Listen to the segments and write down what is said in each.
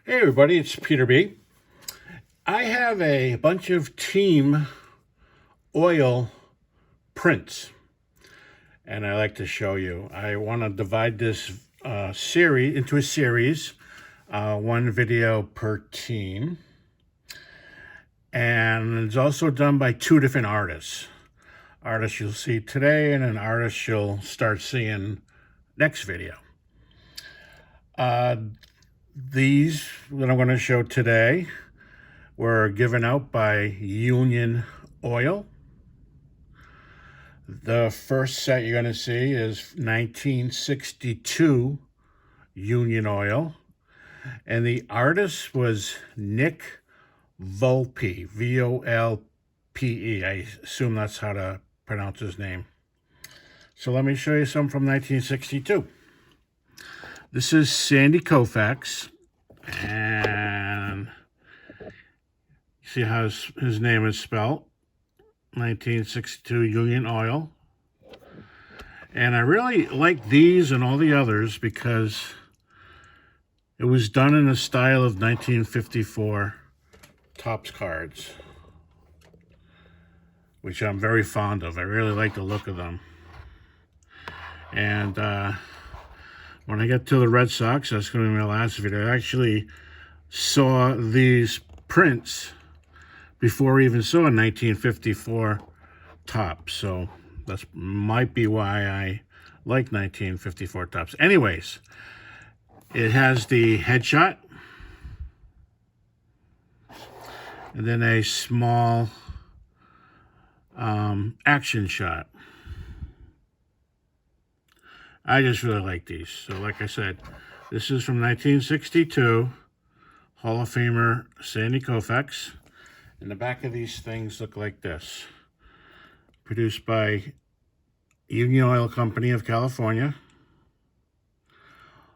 Hey everybody, it's Peter B. I have a bunch of team oil prints and I like to show you. I want to divide this series into a series, one video per team. And it's also done by two different artists. Artists you'll see today and an artist you'll start seeing next video. These that I'm going to show today were given out by Union Oil. The first set you're going to see is 1962 Union Oil. And the artist was Nick Volpe, V-O-L-P-E. I assume that's how to pronounce his name. So let me show you some from 1962. This is Sandy Koufax, and see how his name is spelled. 1962 Union Oil. And I really like these and all the others because it was done in the style of 1954 Topps cards, which I'm very fond of. I really like the look of them. And when I get to the Red Sox, that's going to be my last video. I actually saw these prints before I even saw a 1954 Topps. So that might be why I like 1954 Topps. Anyways, it has the headshot and then a small action shot. I just really like these. So like I said, this is from 1962, Hall of Famer Sandy Koufax. And the back of these things look like this. Produced by Union Oil Company of California,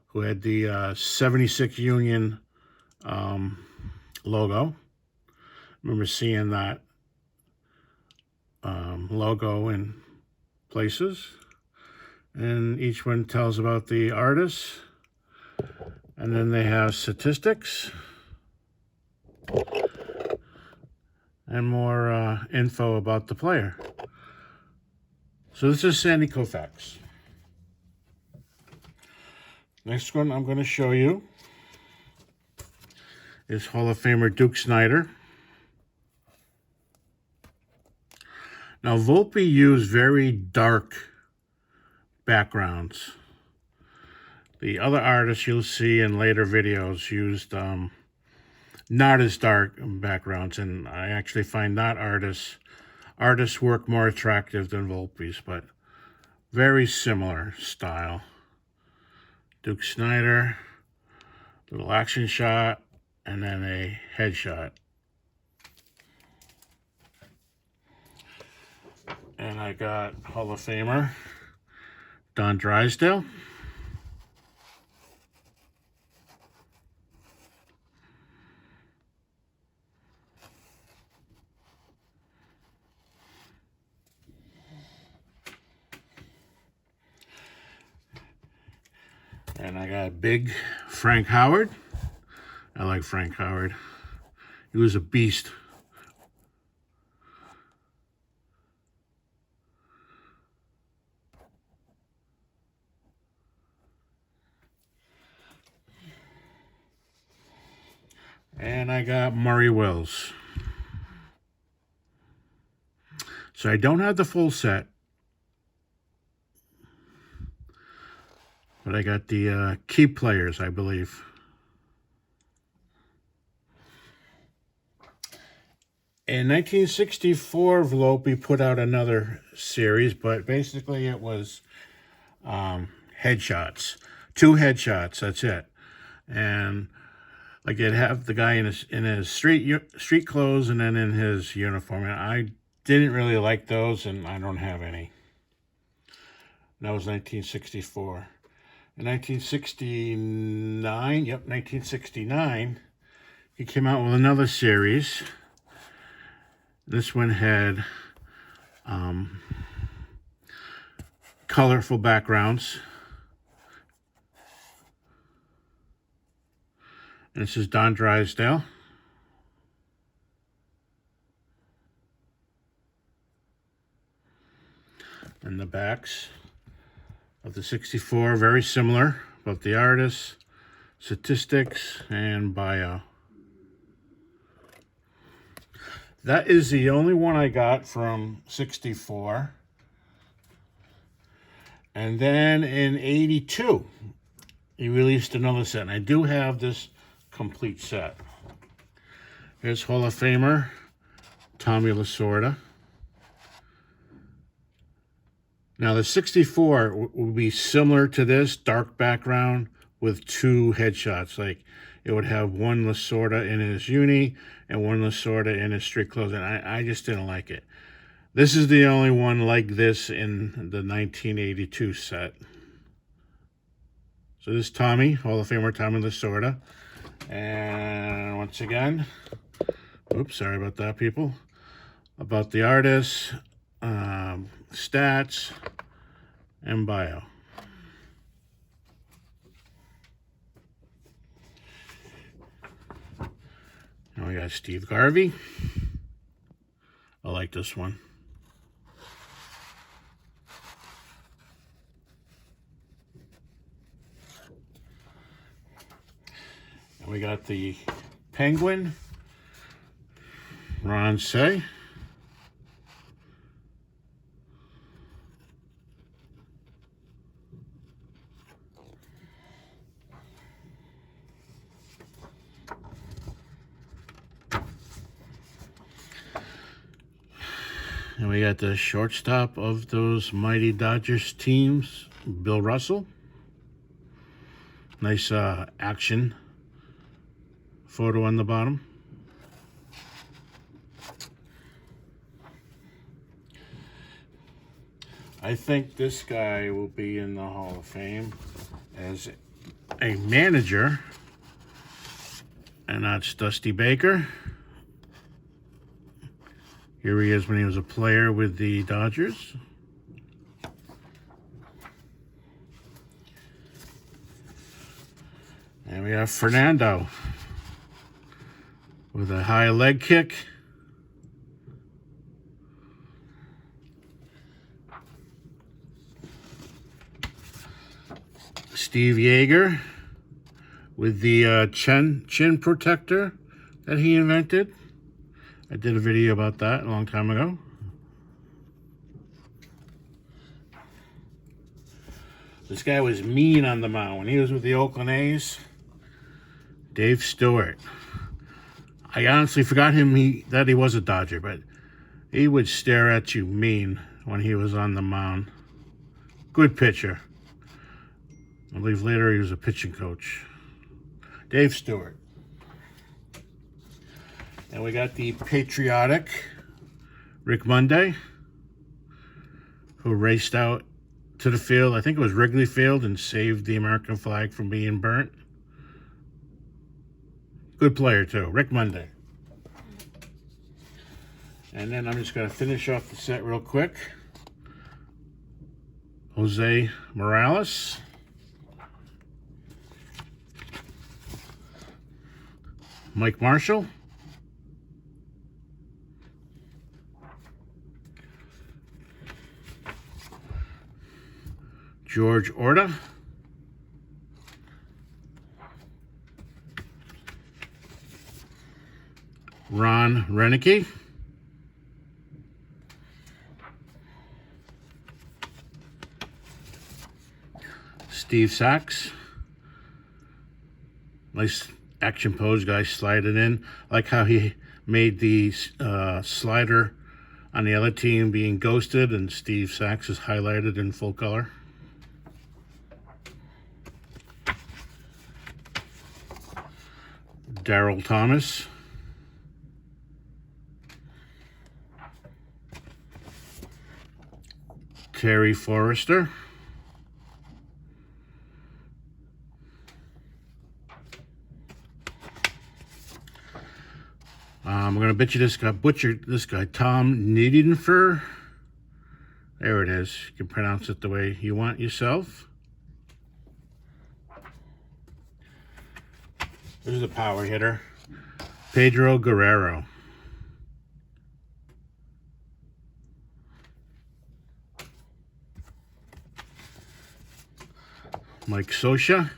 who had the 76 Union logo. I remember seeing that logo in places. And each one tells about the artist. And then they have statistics and more info about the player. So this is Sandy Koufax. Next one I'm going to show you is Hall of Famer Duke Snider. Now Volpe used very dark backgrounds. The other artists you'll see in later videos used not as dark backgrounds, and I actually find that artists' work more attractive than Volpe's, but very similar style. Duke Snider, little action shot, and then a headshot. And I got Hall of Famer Don Drysdale. And I got big Frank Howard. I like Frank Howard. He was a beast. And I got Murray Wills. So I don't have the full set, but I got the key players, I believe. In 1964, Volpe put out another series, but basically it was headshots. 2 headshots, that's it. And like they'd have the guy in his street clothes and then in his uniform. And I didn't really like those, and I don't have any. That was 1964. In 1969, he came out with another series. This one had colorful backgrounds. And this is Don Drysdale. And the backs of the 64, very similar, both the artists, statistics, and bio. That is the only one I got from 64. And then in 82, he released another set. And I do have this complete set. Here's Hall of Famer Tommy Lasorda. Now the 64 will be similar to this, dark background with two headshots. Like it would have one Lasorda in his uni and one Lasorda in his street clothes. And I just didn't like it. This is the only one like this in the 1982 set. So this is Tommy, Hall of Famer Tommy Lasorda. And once again, oops, sorry about that, people. About the artists, stats, and bio. Now we got Steve Garvey. I like this one. And we got the Penguin, Ron Say. And we got the shortstop of those mighty Dodgers teams, Bill Russell. Nice action photo on the bottom. I think this guy will be in the Hall of Fame as a manager, and that's Dusty Baker. Here he is when he was a player with the Dodgers. And we have Fernando with a high leg kick. Steve Yeager with the chin protector that he invented. I did a video about that a long time ago. This guy was mean on the mound. When he was with the Oakland A's, Dave Stewart. I honestly forgot that he was a Dodger, but he would stare at you mean when he was on the mound. Good pitcher. I believe later he was a pitching coach. Dave Stewart. And we got the patriotic Rick Monday, who raced out to the field, I think it was Wrigley Field, and saved the American flag from being burnt. Good player, too. Rick Monday. And then I'm just going to finish off the set real quick. Jose Morales. Mike Marshall. George Orta. Ron Renicky. Steve Sachs. Nice action pose, guys, sliding in. I like how he made the slider on the other team being ghosted, and Steve Sachs is highlighted in full color. Darryl Thomas. Terry Forrester. I'm going to butcher this guy, Tom Niedenfer. There it is. You can pronounce it the way you want yourself. This is a power hitter. Pedro Guerrero. Mike Scioscia.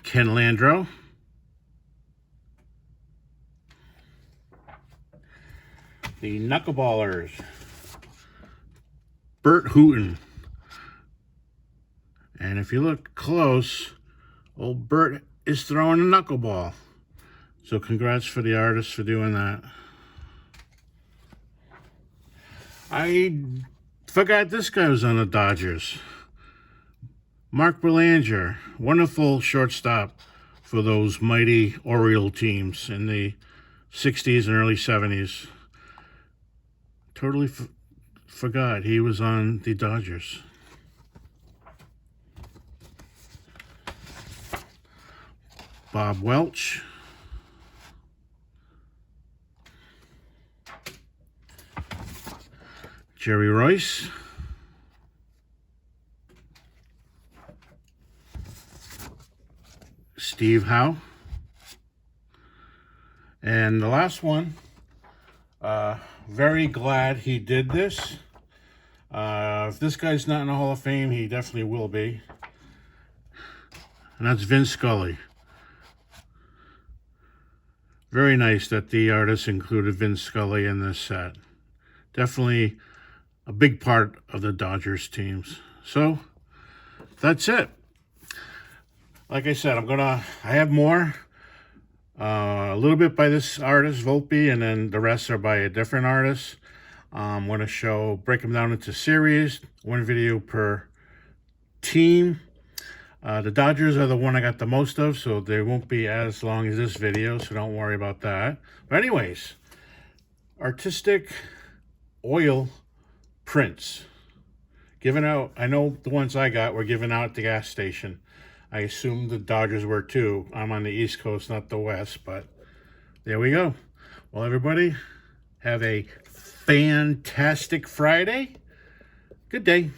Ken Landreau. The Knuckleballers. Bert Hooton. And if you look close, old Bert is throwing a knuckleball. So congrats for the artists for doing that. I forgot this guy was on the Dodgers. Mark Belanger, wonderful shortstop for those mighty Oriole teams in the 60s and early 70s. Totally forgot he was on the Dodgers. Bob Welch. Jerry Royce. Steve Howe. And the last one, very glad he did this. If this guy's not in the Hall of Fame, he definitely will be. And that's Vin Scully. Very nice that the artist included Vin Scully in this set. Definitely a big part of the Dodgers teams. So that's it. Like I said, I have more. A little bit by this artist, Volpe, and then the rest are by a different artist. I'm going to break them down into series, one video per team. The Dodgers are the one I got the most of, so they won't be as long as this video, so don't worry about that. But anyways, artistic oil prints. Given out, I know the ones I got were given out at the gas station. I assume the Dodgers were too. I'm on the East Coast, not the West, but there we go. Well, everybody, have a fantastic Friday. Good day.